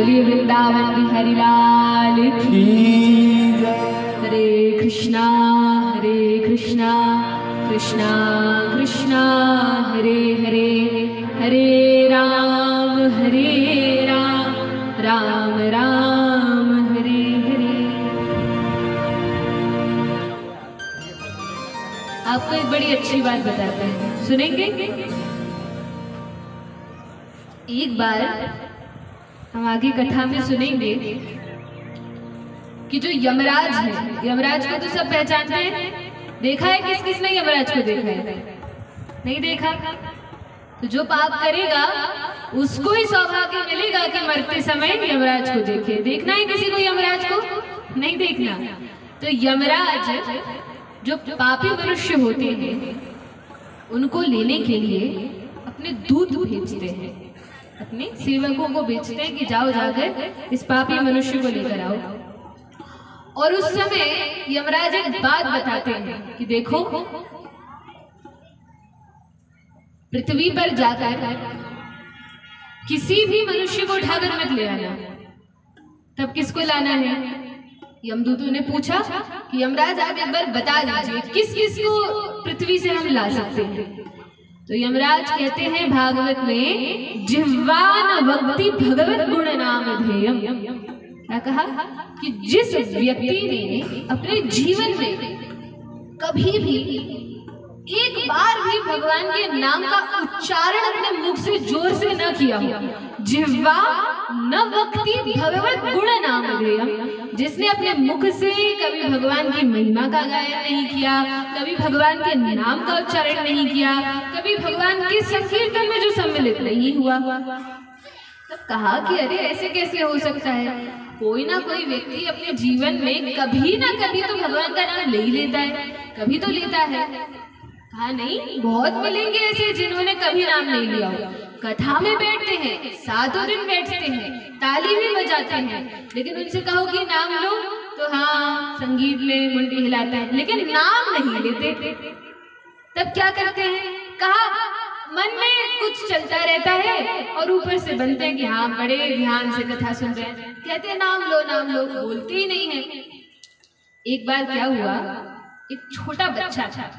बोलिए वृंदावन बिहारी लाल की जय। हरे कृष्णा कृष्णा कृष्णा हरे हरे, हरे राम राम राम हरे हरे। आपको एक बड़ी अच्छी बात बताते हैं, सुनेंगे? एक बार हम आगे कथा में सुनेंगे कि जो यमराज है, यमराज को तो सब पहचानते हैं। देखा है किस किस ने यमराज को देखा है? नहीं देखा? तो जो पाप करेगा उसको ही सौभाग्य मिलेगा कि मरते समय यमराज को देखे। देखना है किसी को यमराज को? नहीं देखना। तो यमराज जो पापी मनुष्य होते हैं उनको लेने के लिए अपने दूत भेजते हैं, अपने सेवकों को भेजते हैं कि जाओ जाकर इस पापी मनुष्य को लेकर आओ। और उस समय यमराज एक बात बताते हैं कि देखो, पृथ्वी पर जाकर किसी भी मनुष्य को उठाकर मत ले आना। तब किसको लाना है? यमदूतों ने पूछा कि यमराज आप एक बार बता दीजिए किस किस को पृथ्वी से हम ला सकते हैं। तो यमराज कहते हैं भागवत में, जिह्वान वक्ति भगवत गुण नाम ध्येयम। क्या कहा? कि जिस व्यक्ति ने अपने जीवन में कभी भी एक बार भी भगवान के नाम का उच्चारण अपने मुख से जोर से न किया हो, जिह्वा न वक्ति भगवत गुण नाम ध्येयम, जिसने अपने मुख से कभी भगवान की महिमा का गायन नहीं किया, कभी भगवान के नाम का उच्चारण नहीं किया, कभी भगवान के संकीर्तन में जो सम्मिलित नहीं हुआ। तब कहा कि अरे ऐसे कैसे हो सकता है? कोई ना कोई व्यक्ति अपने जीवन में कभी ना कभी तो भगवान का नाम ले ही लेता है, कभी तो लेता है। कहा नहीं, बहुत मिलेंगे ऐसे जिन्होंने कभी नाम नहीं लिया हो। कथा में बैठते हैं, 7 दिन बैठते हैं, ताली भी बजाते हैं, लेकिन उनसे कहो कि नाम लो तो हाँ संगीत में मुंडी हिलाते हैं, लेकिन नाम नहीं लेते। तब क्या करते हैं? कहा मन में कुछ चलता रहता है और ऊपर से बनते हैं कि हाँ बड़े ध्यान से कथा सुन रहे हैं, कहते हैं नाम लो, बोलते ही नहीं है। एक बार क्या हुआ, एक छोटा बच्चा था।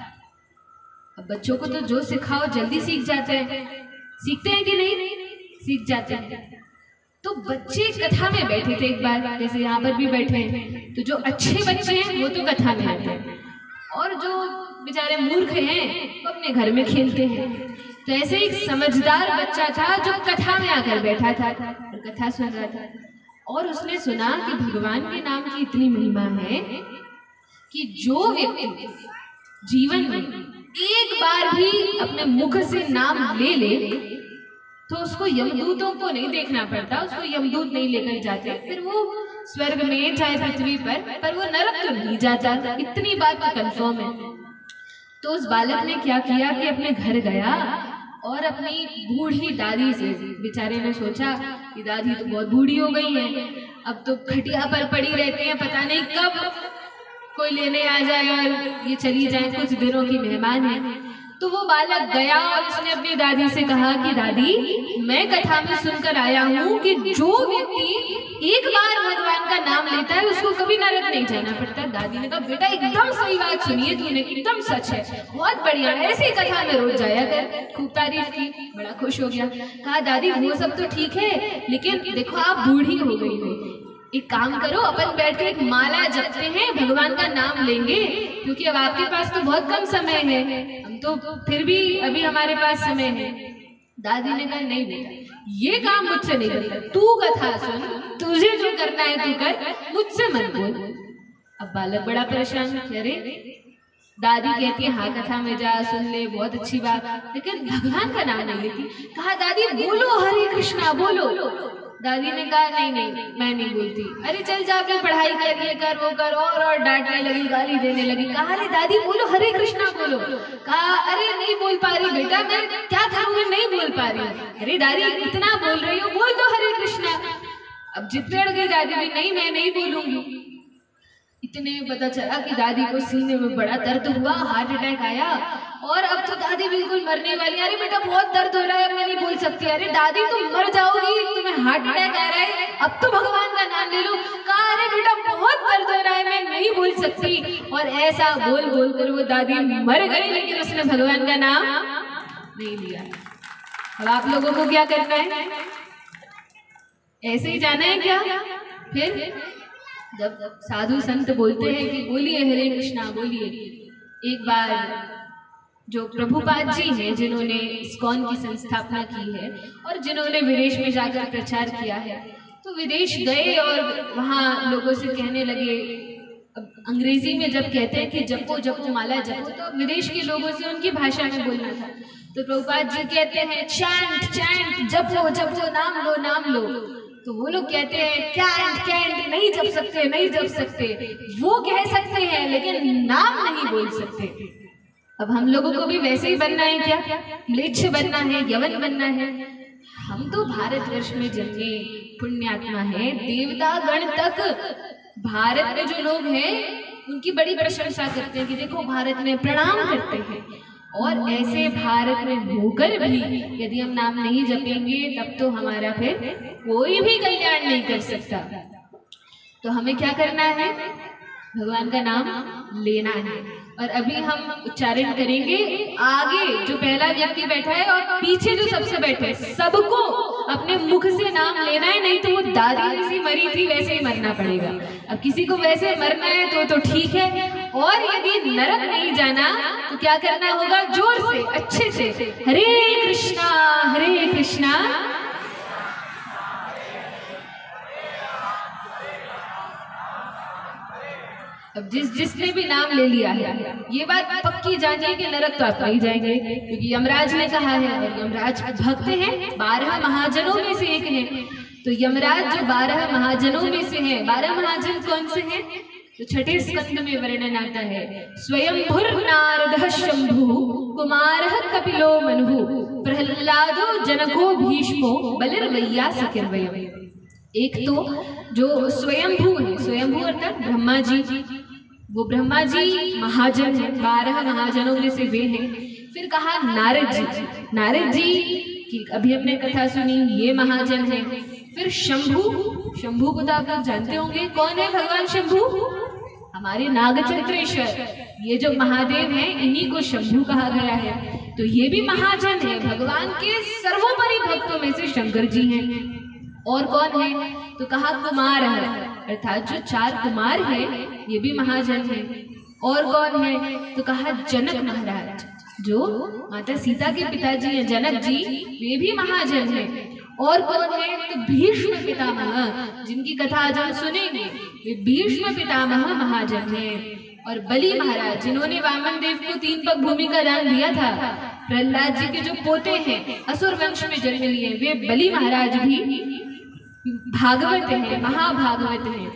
अब बच्चों को तो जो सिखाओ जल्दी सीख जाते हैं, सीखते हैं कि नहीं? सीख जाते हैं। तो बच्चे कथा में बैठे थे एक बार, जैसे यहाँ पर भी बैठे हैं, तो जो अच्छे बच्चे हैं वो तो कथा में आते हैं और जो बेचारे मूर्ख हैं वो अपने घर में खेलते हैं। तो ऐसे एक समझदार बच्चा था जो कथा में आकर बैठा था और कथा सुन रहा था, और उसने सुना कि भगवान के नाम की इतनी महिमा है कि जो व्यक्ति जीवन में एक बार भी अपने मुख से नाम ले तो उसको यमदूतों को नहीं देखना पड़ता, उसको यमदूत नहीं लेकर जाते, फिर वो स्वर्ग में चाहे पृथ्वी पर वो नरक तो नहीं जाता। इतनी बात तो कंफर्म है। तो उस बालक ने क्या किया कि अपने घर गया और अपनी बूढ़ी दादी से, बेचारे ने सोचा कि दादी तो बहुत बूढ़ी हो गई है, अब तो खटिया पर पड़ी रहती है, पता नहीं कब कोई लेने आ जाए और ये चली जाए, कुछ दिनों की मेहमान है। तो वो बालक गया और उसने अपनी दादी से कहा कि दादी मैं कथा में सुनकर आया हूँ कि जो व्यक्ति एक बार भगवान का नाम लेता है उसको कभी नरक नहीं जाना पड़ता। दादी ने कहा बेटा एकदम सही बात सुनी है तूने, एकदम सच है, बहुत बढ़िया, ऐसी कथा में रोज जाया कर। खूब तारीफ की, बड़ा खुश हो गया। कहा दादी वो सब तो ठीक है, लेकिन देखो आप बूढ़ी हो गई हो, एक काम करो अपन बैठ के एक माला जपते हैं, भगवान का नाम लेंगे, क्योंकि अब आपके पास तो बहुत कम समय है, हम तो फिर भी अभी हमारे पास समय है। दादी ने कहा नहीं बेटा ये काम मुझसे नहीं करता, तू कथा सुन, तुझे जो करना है तू कर, मुझसे मत बोल। अब बालक बड़ा परेशान, अरे दादी कहती है हाँ कथा में जा सुन ले, बहुत अच्छी बात, लेकिन भगवान का नाम नहीं लेती। कहा दादी बोलो हरे कृष्णा बोलो। दादी ने कहा नहीं मैं नहीं बोलती। अरे चल जा अपनी पढ़ाई कर, ये कर वो कर, और डांटने लगी, गाली देने लगी। कहा अरे दादी बोलो हरे कृष्णा बोलो। कहा अरे नहीं बोल पा रही बेटा, मैं क्या करूँगी, नहीं बोल पा रही। अरे दादी इतना बोल रही हो, बोल दो हरे कृष्णा। अब जिद पड़ गई दादी भी, नहीं मैं नहीं बोलूंगी। इतने पता चला कि दादी को सीने में बड़ा दर्द हुआ, हार्ट अटैक आया और अब तो दादी बिल्कुल मरने वाली। अरे बेटा बहुत दर्द हो रहा है, मैं नहीं बोल सकती। अरे दादी तुम मर जाओगी, तुम्हें हार्ट अटैक आ रहा है, अब तो भगवान का नाम ले लो। कहा अरे बेटा बहुत दर्द हो रहा है, मैं नहीं बोल सकती। और ऐसा बोल बोल कर वो दादी मर गई, लेकिन उसने भगवान का नाम नहीं लिया। अब आप लोगों को क्या करना है? ऐसे ही जाना है क्या? फिर जब साधु संत बोलते हैं कि बोलिए हरे कृष्णा बोलिए, एक बार जो प्रभुपाद जी हैं जिन्होंने इस्कॉन की संस्थापना की है और जिन्होंने विदेश में जाकर प्रचार किया है, तो विदेश गए और वहाँ लोगों से कहने लगे। अब अंग्रेजी में जब कहते हैं कि जपो जपो माला जपो, तो विदेश के लोगों से उनकी भाषा में बोलना था। तो प्रभुपाद जी कहते हैं चैंट चैंट, जपो जपो, नाम लो नाम लो। तो वो लोग कहते हैं कैंट कैंट, नहीं जप सकते नहीं जप सकते। वो कह सकते हैं लेकिन नाम नहीं बोल सकते। अब हम लोगों को भी वैसे ही बनना है क्या? म्लेच्छ बनना है, यवन बनना है? हम तो भारतवर्ष में जन्मे पुण्यात्मा है। देवता गण तक भारत में जो लोग हैं उनकी बड़ी प्रशंसा करते हैं कि देखो भारत में प्रणाम करते हैं। और ऐसे भारत में होकर भी यदि हम नाम नहीं जपेंगे तब तो हमारा फिर कोई भी कल्याण नहीं कर सकता। तो हमें क्या करना है? भगवान का नाम लेना है। और अभी हम उच्चारण करेंगे। आगे जो पहला व्यक्ति बैठा है और पीछे जो सबसे बैठे हैं, सबको अपने मुख से नाम लेना है, नहीं तो वो दादी जैसी मरी थी वैसे ही मरना पड़ेगा। अब किसी को वैसे मरना है तो ठीक है, और यदि नरक नहीं जाना तो क्या करना होगा? जोर से अच्छे से हरे कृष्णा हरे कृष्णा। अब जिसने भी नाम ले लिया है, ये बात पक्की जानिए कि नरक तो आप नहीं जाएंगे, क्योंकि यमराज ने कहा है। और यमराज भक्त हैं, 12 महाजनों में से एक हैं। तो यमराज जो 12 महाजनों में से हैं, 12 महाजन कौन से हैं? तो छठे स्कंद में वर्णन आता है। स्वयंभुर नारदः शंभु कुमारः कपिलो मनुः प्रहलादो जनको भीष्मो बलिर्वैयासकिर्वयम्। एक तो जो स्वयंभू है, स्वयंभू अर्थात ब्रह्मा जी, वो ब्रह्मा जी महाजन है, 12 महाजनों में से वे हैं। फिर कहा नारद जी, नारद जी की अभी हमने कथा सुनी, ये महाजन है। फिर शंभू, शंभू को तो आप लोग जानते होंगे, कौन है भगवान शंभू? हमारे नागचंद्रेश्वर, ये जो महादेव हैं इन्हीं को शंभू कहा गया है। तो ये भी महाजन है, भगवान के सर्वोपरि भक्तों में से शंकर जी हैं। और कौन है? तो कहा कुमार है, अर्थात जो 4 कुमार हैं ये भी महाजन है। और कौन है? तो कहा जनक महाराज, जो माता सीता के पिताजी हैं जनक जी, वे भी महाजन हैं। और कौन है? तो भीष्म पितामह, जिनकी कथा आज हम सुनेंगे, वे भीष्म पितामह महाजन हैं। और बलि महाराज, जिन्होंने वामन देव को 3 पग भूमि का दान दिया था, प्रहलाद जी के जो पोते हैं, असुर वंश में जन्म लिए, वे बलि महाराज भी भागवत है, महाभागवत है।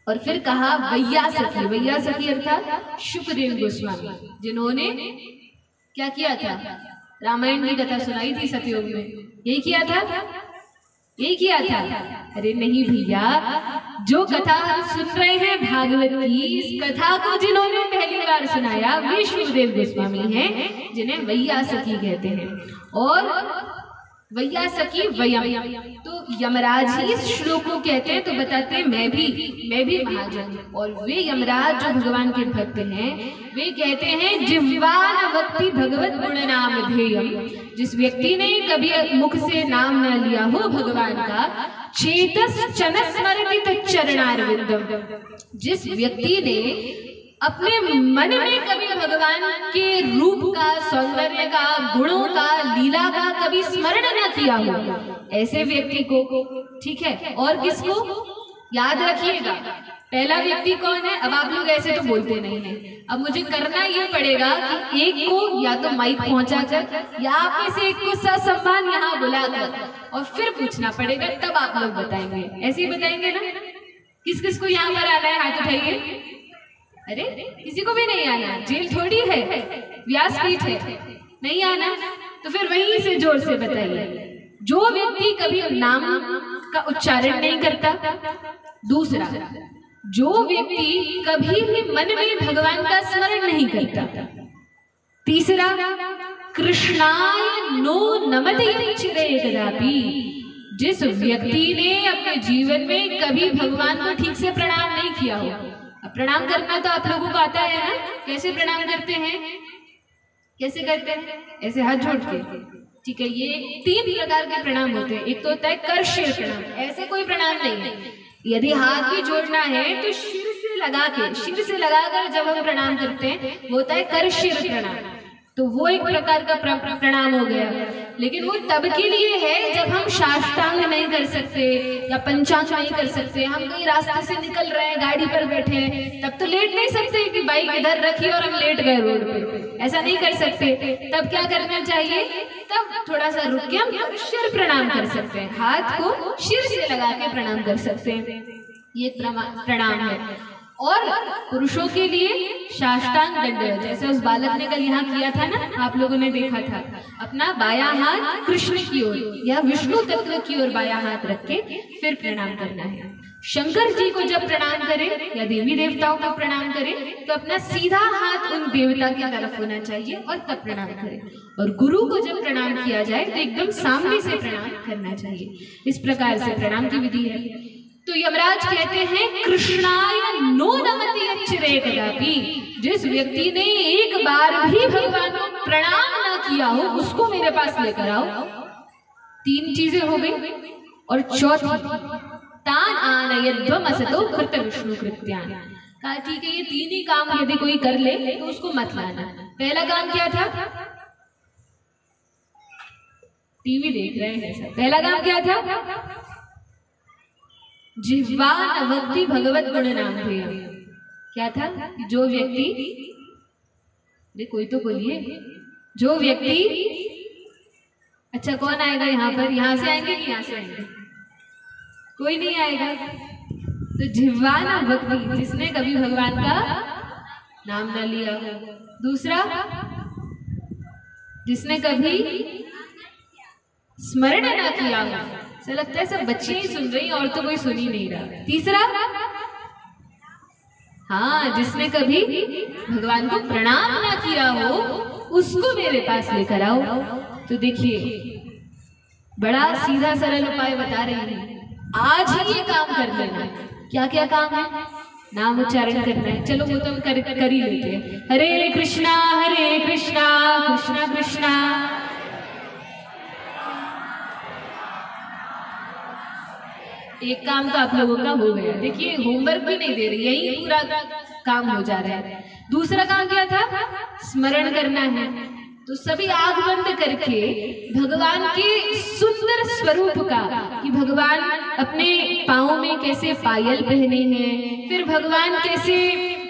और फिर कहा वैयासखी, वैयासखी अर्थात शुकदेव गोस्वामी, जिन्होंने क्या किया था? रामायण की कथा सुनाई थी सतयुग में, यही किया था, यही किया था। अरे नहीं भैया, जो कथा हम सुन रहे हैं भागवत की, इस कथा को जिन्होंने पहली बार सुनाया वे शुकदेव गोस्वामी हैं, जिन्हें वैयासखी कहते हैं। और वैयासखी वयम, तो यमराज ही इस श्लोक को कहते हैं। तो बताते हैं मैं भी महाजन। और वे यमराज जो भगवान के भक्त हैं, वे कहते हैं जिह्वान वक्ति भगवत गुण नाम ध्येयम, जिस व्यक्ति ने कभी मुख से नाम न लिया हो भगवान का, चेतस चनस्मरति तच्चरणारविंदम, जिस व्यक्ति ने अपने मन में कभी भगवान के रूप का, सौंदर्य का, गुणों का, लीला का कभी स्मरण न किया हो, ऐसे व्यक्ति को, ठीक है। और किसको याद रखिएगा? पहला व्यक्ति कौन है? अब आप लोग ऐसे तो बोलते नहीं हैं, अब मुझे करना ये पड़ेगा कि एक को या तो माइक पहुंचाकर या आप में से एक को ससम्मान यहाँ बुलाकर और फिर पूछना पड़ेगा, तब आप लोग बताएंगे। ऐसे ही बताएंगे ना? किस किस को यहाँ पर आना है? हाथ उठाइए। अरे किसी को भी नहीं आना, जेल थोड़ी है, व्यासपीठ है, नहीं आना तो फिर वहीं से जोर से बताइए। जो व्यक्ति कभी नाम का उच्चारण नहीं करता, दूसरा जो व्यक्ति कभी भी मन में भगवान का स्मरण नहीं करता, तीसरा, कृष्णाय नो नमते चिरे कदापि। जिस व्यक्ति ने अपने जीवन में कभी भगवान को ठीक से प्रणाम नहीं किया हो। अब प्रणाम करना तो आप लोगों को आता है ना, कैसे प्रणाम करते हैं? कैसे करते हैं? ऐसे हाथ जोड़ के, ठीक है। ये 3 प्रकार के प्रणाम होते हैं। एक तो होता है कर शिर प्रणाम, ऐसे कोई प्रणाम नहीं है। यदि हाथ भी जोड़ना है तो शिर से लगाकर जब हम प्रणाम करते हैं वो होता है कर शिर प्रणाम, तो वो एक प्रकार का प्रणाम हो गया। लेकिन वो तब के लिए है जब हम साष्टांग नहीं कर सकते या पंचांग नहीं कर सकते। हम कहीं रास्ते से निकल रहे हैं, गाड़ी पर बैठे हैं, तब तो लेट नहीं सकते कि बाइक इधर रखी और हम लेट गए रोड पे, ऐसा नहीं कर सकते। तब क्या करना चाहिए? तब थोड़ा सा रुक के हम शिर प्रणाम कर सकते हैं, हाथ को शिर से लगा के प्रणाम कर सकते हैं। ये प्रणाम है। और पुरुषों के लिए साष्टांग दंड, जैसे उस बालक ने कल यहाँ किया था ना, आप लोगों ने देखा था। अपना बायां हाथ कृष्ण की ओर या विष्णु तत्व की ओर बायां हाथ रख के फिर प्रणाम करना है। शंकर जी को जब प्रणाम करें या देवी देवताओं को प्रणाम करें तो अपना सीधा हाथ उन देवता की तरफ होना चाहिए और तब प्रणाम करें। और गुरु को जब प्रणाम किया जाए तो एकदम सामने से प्रणाम करना चाहिए। इस प्रकार से प्रणाम की विधि है। तो यमराज कहते हैं कृष्णाय नो नमति अच्चिरे कदापि। जिस व्यक्ति ने एक बार भी भगवान को प्रणाम ना किया हो उसको मेरे पास लेकर आओ। 3 चीजें हो गई। और चौथी, तान आनयध्वम असतो कृत विष्णु कृत्यान। कहा ठीक है, ये 3 ही काम यदि कोई कर ले तो उसको मत लाना। पहला काम क्या था? टीवी देख रहे हैं सब। पहला काम क्या था? जिह्वा नवक्ति भगवत गुण नाम थे। क्या था? जो व्यक्ति, कोई तो बोलिए, जो व्यक्ति, अच्छा कौन आएगा यहाँ पर? यहाँ से आएंगे कि यहाँ से आएंगे? कोई नहीं आएगा। तो जिह्वा नवक्ति, जिसने कभी भगवान का नाम न लिया हो। दूसरा, जिसने कभी स्मरण न किया हो। ऐसा लगता है सब बच्चे ही सुन रही और तो कोई सुन ही नहीं रहा। तीसरा, हाँ, जिसने कभी भगवान को प्रणाम ना किया हो उसको मेरे पास लेकर आओ। तो देखिए, बड़ा सीधा सरल उपाय बता रही हूँ। आज ही ये काम कर लेना। क्या क्या काम है? नाम उच्चारण करना है। चलो वो तो हम कर ही लेते हैं। हरे कृष्णा कृष्णा कृष्णा एक काम तो आप लोगों का हो गया। देखिए, होमवर्क भी नहीं दे रही, यही पूरा काम हो जा रहा है। दूसरा काम क्या था? स्मरण करना है। तो सभी आंख बंद करके भगवान के सुंदर स्वरूप का, कि भगवान अपने पाँव में कैसे पायल पहने हैं, फिर भगवान कैसे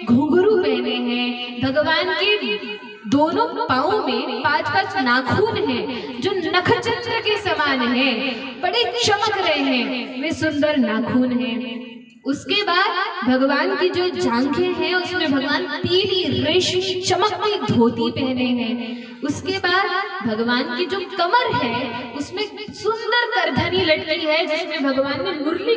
घुंघरू पहने हैं, भगवान के दोनों पाँव में 5-5 नाखून हैं जो नखचंद्र के समान हैं, बड़े चमक रहे हैं, वे सुंदर नाखून हैं। उसके बाद भगवान की जो जांघें हैं उसमें भगवान पीली रेशमी चमकती धोती पहने हैं। उसके बाद भगवान की जो कमर है उसमें सुंदर करधनी लटकी है जिसमें भगवान ने मुरली